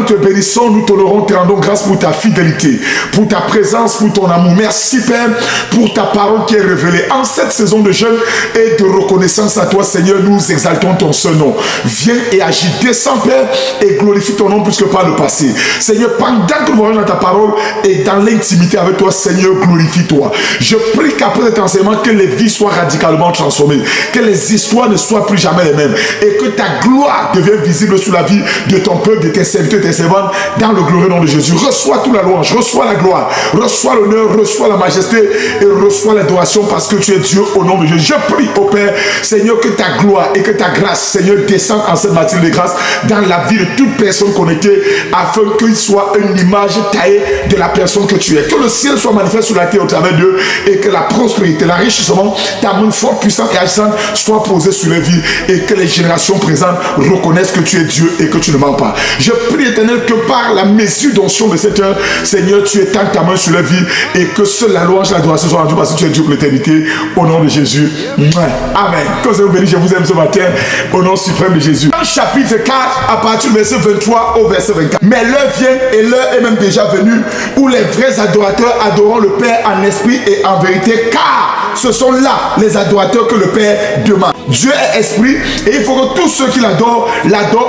nous te bénissons, nous t'honorons, te rendons grâce pour ta fidélité, pour ta présence, pour ton amour. Merci Père pour ta parole qui est révélée. En cette saison de jeûne et de reconnaissance à toi Seigneur, nous exaltons ton seul nom. Viens et agis, descends Père et glorifie ton nom plus que par le passé. Seigneur, pendant que nous voyons dans ta parole et dans l'intimité avec toi Seigneur, glorifie-toi. Je prie qu'après cet enseignement, que les vies soient radicalement transformées, que les histoires ne soient plus jamais les mêmes et que ta gloire devienne visible sur la vie de ton peuple, de tes serviteurs, de tes servantes, dans le glorieux nom de Jésus. Reçois toute la louange, reçois la gloire, reçois l'honneur, reçois la majesté et reçois l'adoration parce que tu es Dieu au nom de Jésus. Je prie au Père, Seigneur, que ta gloire et que ta grâce, Seigneur, descendent en cette matinée de grâce dans la vie de toute personne connectée afin qu'il soit une image taillée de la personne que tu es. Que le ciel soit manifeste sur la terre au travers d'eux et que la prospérité, l'enrichissement, ta main forte, puissante et agissante soit posée sur les vies et que les générations présentes reconnaissent que tu es Dieu et que tu ne mens pas. Je prie, Éternel, que par la mesure d'onction de cette heure, Seigneur, tu étends ta main sur les vies et que seule la louange et l'adoration soit rendue parce que tu es Dieu pour l'éternité. Au nom de Jésus. Amen. Que Dieu vous bénisse, je vous aime ce matin. Au nom suprême de Jésus. Dans le chapitre 4, à partir du verset 23 au verset 24. Mais l'heure vient et l'heure est même déjà venue où les vrais adorateurs adoreront le Père en esprit et en vérité, car ce sont là les adorateurs que le Père demande. Dieu est esprit et il faut que tous ceux qui l'adorent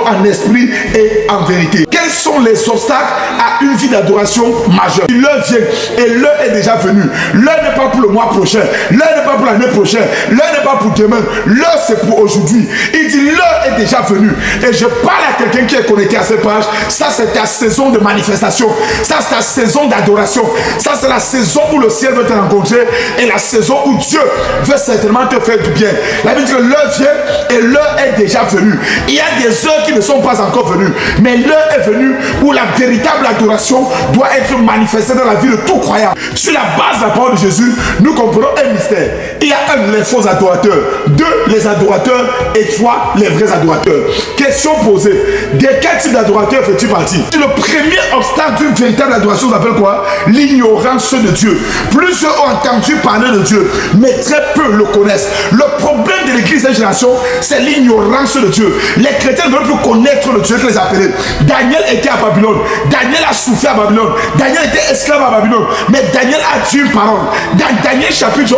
en esprit et en vérité. Quels sont les obstacles à une vie d'adoration majeure? L'heure vient et l'heure est déjà venue. L'heure n'est pas pour le mois prochain, l'heure n'est pas pour l'année prochaine, l'heure n'est pas pour demain, l'heure c'est pour aujourd'hui. Il dit l'heure est déjà venue et je parle à quelqu'un qui est connecté à cette page. Ça c'est ta saison de manifestation, ça c'est ta saison d'adoration, ça c'est la saison où le ciel veut te rencontrer et la saison où Dieu veut certainement te faire du bien. La Bible dit que l'heure vient et l'heure est déjà venue. Il y a des heures qui ne sont pas encore venues, mais l'heure est venue où la véritable adoration doit être manifestée dans la vie de tout croyant. Sur la base de la parole de Jésus, nous comprenons un mystère. Il y a les faux adorateurs, deux, les adorateurs et trois, les vrais adorateurs. Question posée, de quel type d'adorateur fais-tu partie? Le premier obstacle d'une véritable adoration s'appelle quoi? L'ignorance de Dieu. Plusieurs ont entendu parler de Dieu, mais très peu le connaissent. Le problème de l'église de cette génération, c'est l'ignorance de Dieu. Les chrétiens ne veulent plus connaître le Dieu qui les appelait. Daniel était à Babylone. Daniel a souffert à Babylone. Daniel était esclave à Babylone. Mais Daniel a dit une parole. Dans Daniel chapitre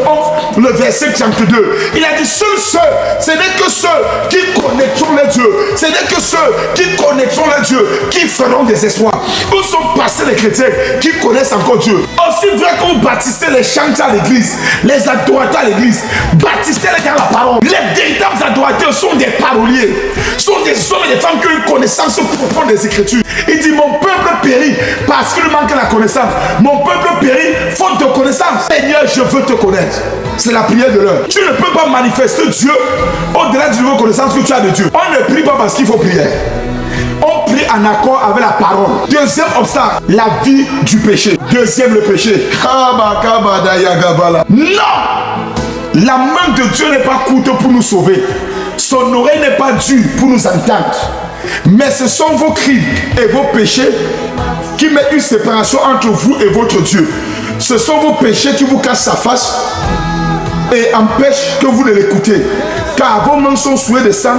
11, le verset 32, il a dit seuls ceux, ce n'est que ceux qui connaîtront les dieux. Ce n'est que ceux qui connaîtront les dieux qui feront des espoirs. Où sont passés les chrétiens qui connaissent encore Dieu? Aussi vrai que vous baptisez les chanteurs à l'église, les adorateurs à l'église, baptisez-les dans la parole. Les véritables adorateurs sont des paroliers, sont des hommes et des femmes qui ont une connaissance profonde des Écritures. Il dit mon peuple périt parce qu'il manque la connaissance. Mon peuple périt faute de connaissance. Seigneur, je veux te connaître. C'est la prière de l'heure. Tu ne peux pas manifester Dieu au-delà du niveau de connaissance que tu as de Dieu. On ne prie pas parce qu'il faut prier. On prie en accord avec la parole. Deuxième obstacle, la vie du péché. Deuxième, le péché. Non! La main de Dieu n'est pas courte pour nous sauver. Son oreille n'est pas dure pour nous entendre. Mais ce sont vos crimes et vos péchés qui mettent une séparation entre vous et votre Dieu. Ce sont vos péchés qui vous cachent sa face et empêchent que vous ne l'écoutez. Car vos mains sont souillées de sang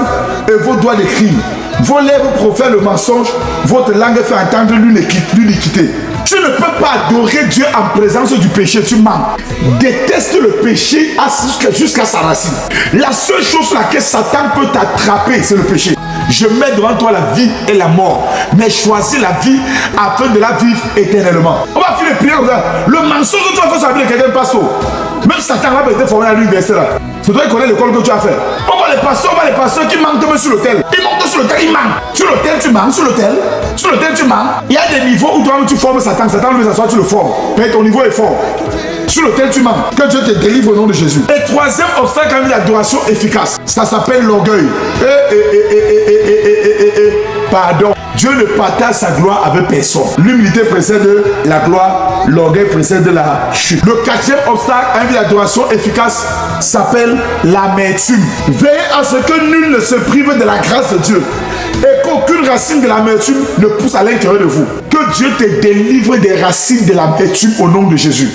et vos doigts de crimes. Vos lèvres profèrent le mensonge, votre langue fait entendre l'iniquité. Tu ne peux pas adorer Dieu en présence du péché, tu mens. Déteste le péché jusqu'à sa racine. La seule chose sur laquelle Satan peut t'attraper, c'est le péché. Je mets devant toi la vie et la mort, mais choisis la vie afin de la vivre éternellement. On va finir prier comme ça. Le mensonge que tu as fait sur la vie de quelqu'un passe au. Même Satan va être formé à l'université là. C'est toi qui connais l'école que tu as fait. On voit les pasteurs qui manquent demain sur l'autel. Ils montent sur l'autel, ils manquent. Sur l'autel, tu manques. Sur l'autel, tu manques. Il y a des niveaux où toi-même tu formes Satan. Satan lui s'assoit, tu le formes. Mais ton niveau est fort. Sur lequel tu manques. Que Dieu te délivre au nom de Jésus. Et troisième obstacle à une adoration efficace, ça s'appelle l'orgueil. Pardon. Dieu ne partage sa gloire avec personne. L'humilité précède la gloire, l'orgueil précède la chute. Le quatrième obstacle à une adoration efficace s'appelle l'amertume. Veillez à ce que nul ne se prive de la grâce de Dieu et qu'aucune racine de l'amertume ne pousse à l'intérieur de vous. Que Dieu te délivre des racines de l'amertume au nom de Jésus.